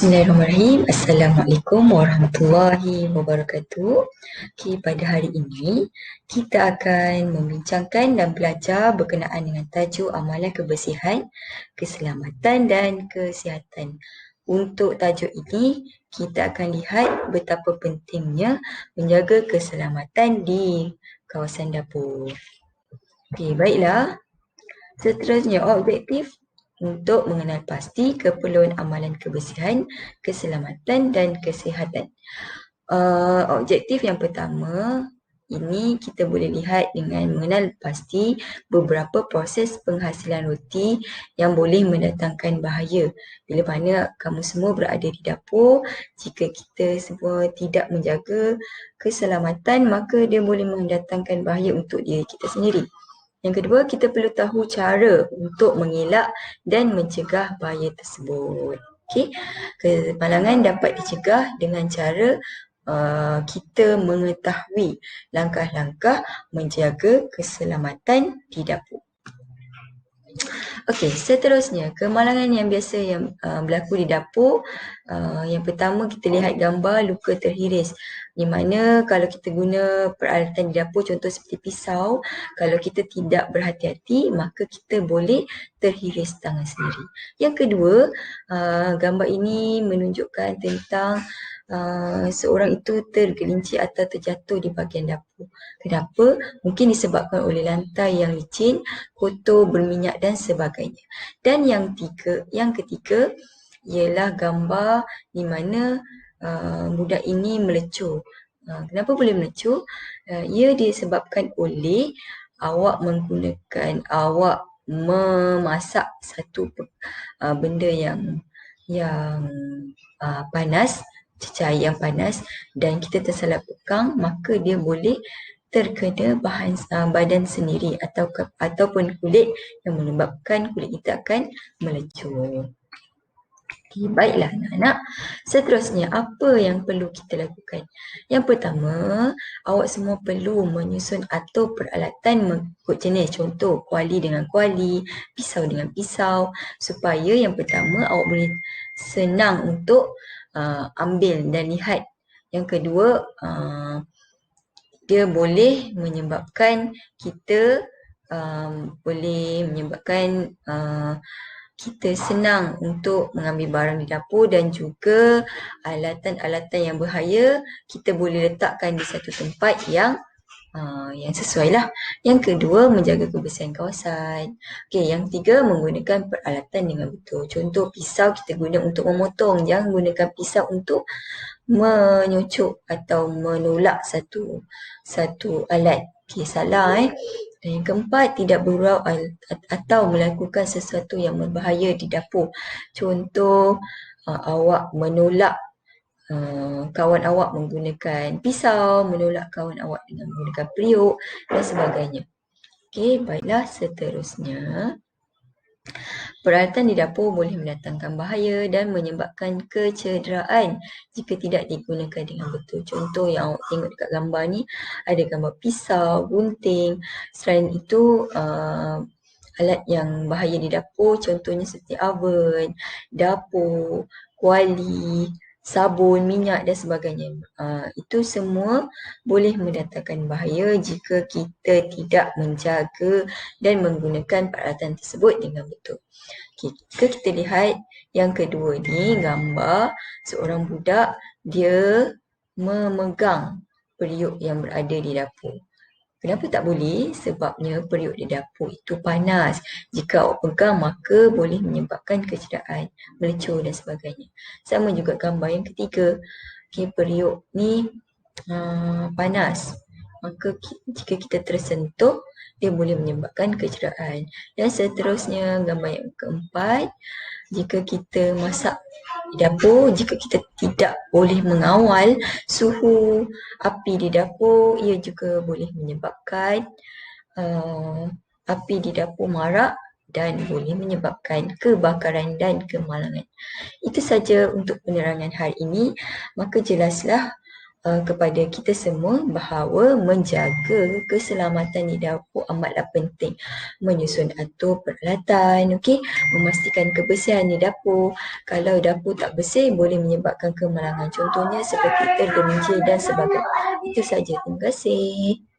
Bismillahirrahmanirrahim. Assalamualaikum warahmatullahi wabarakatuh. Pada hari ini kita akan membincangkan dan belajar berkenaan dengan tajuk amalan kebersihan, keselamatan dan kesihatan. Untuk tajuk ini, kita akan lihat betapa pentingnya menjaga keselamatan di kawasan dapur. Baiklah. Seterusnya, objektif untuk mengenal pasti keperluan amalan kebersihan, keselamatan dan kesihatan. Objektif yang pertama, ini kita boleh lihat dengan mengenal pasti beberapa proses penghasilan roti yang boleh mendatangkan bahaya. Bila mana kamu semua berada di dapur, jika kita semua tidak menjaga keselamatan, maka dia boleh mendatangkan bahaya untuk diri kita sendiri. Yang kedua, kita perlu tahu cara untuk mengelak dan mencegah bahaya tersebut. Kemalangan dapat dicegah dengan cara kita mengetahui langkah-langkah menjaga keselamatan di dapur. Seterusnya, kemalangan yang biasa yang berlaku di dapur. Yang pertama, kita lihat gambar luka terhiris. Di mana kalau kita guna peralatan di dapur, contoh seperti pisau, kalau kita tidak berhati-hati, maka kita boleh terhiris tangan sendiri. Yang kedua, gambar ini menunjukkan tentang seorang itu tergelincir atau terjatuh di bahagian dapur. Kenapa? Mungkin disebabkan oleh lantai yang licin, kotor, berminyak dan sebagainya. Dan yang ketiga ialah gambar di mana budak ini melecur. Kenapa boleh melecur? Ia disebabkan oleh awak memasak satu benda yang panas, cecair yang panas, dan kita tersalah pegang, maka dia boleh terkena badan sendiri ataupun kulit yang menyebabkan kulit kita akan melecur. Baiklah anak-anak, seterusnya apa yang perlu kita lakukan? Yang pertama, awak semua perlu menyusun atau peralatan mengikut jenis, contoh kuali dengan kuali, pisau dengan pisau, supaya yang pertama awak boleh senang untuk ambil dan lihat. Yang kedua, dia boleh menyebabkan kita kita senang untuk mengambil barang di dapur, dan juga alatan-alatan yang bahaya kita boleh letakkan di satu tempat yang sesuai lah. Yang kedua, menjaga kebersihan kawasan. Yang ketiga, menggunakan peralatan dengan betul. Contoh pisau kita guna untuk memotong, jangan gunakan pisau untuk menyucuk atau menolak satu alat. Salah. Dan yang keempat, tidak bergurau atau melakukan sesuatu yang berbahaya di dapur. Contoh, awak menolak kawan awak menggunakan pisau, menolak kawan awak dengan menggunakan periuk dan sebagainya. Baiklah, seterusnya. Peralatan di dapur boleh mendatangkan bahaya dan menyebabkan kecederaan jika tidak digunakan dengan betul. Contoh yang awak tengok dekat gambar ni, ada gambar pisau, gunting. Selain itu, alat yang bahaya di dapur contohnya seperti oven, dapur, kuali, sabun, minyak dan sebagainya. Itu semua boleh mendatangkan bahaya jika kita tidak menjaga dan menggunakan peralatan tersebut dengan betul. Kita lihat yang kedua ni, gambar seorang budak, dia memegang periuk yang berada di dapur. Kenapa tak boleh? Sebabnya periuk di dapur itu panas. Jika awak pegang, maka boleh menyebabkan kecederaan, melecur dan sebagainya. Sama juga gambar yang ketiga. Periuk ni panas. Maka jika kita tersentuh, dia boleh menyebabkan kecederaan. Dan seterusnya, gambar yang keempat, jika kita masak di dapur, jika kita tidak boleh mengawal suhu api di dapur, ia juga boleh menyebabkan api di dapur marak dan boleh menyebabkan kebakaran dan kemalangan. Itu saja untuk penerangan hari ini. Maka jelaslah kepada kita semua bahawa menjaga keselamatan di dapur amatlah penting. Menyusun atur peralatan, okey, memastikan kebersihan di dapur. Kalau dapur tak bersih boleh menyebabkan kemalangan. Contohnya seperti tergelincir dan sebagainya. Itu saja. Terima kasih.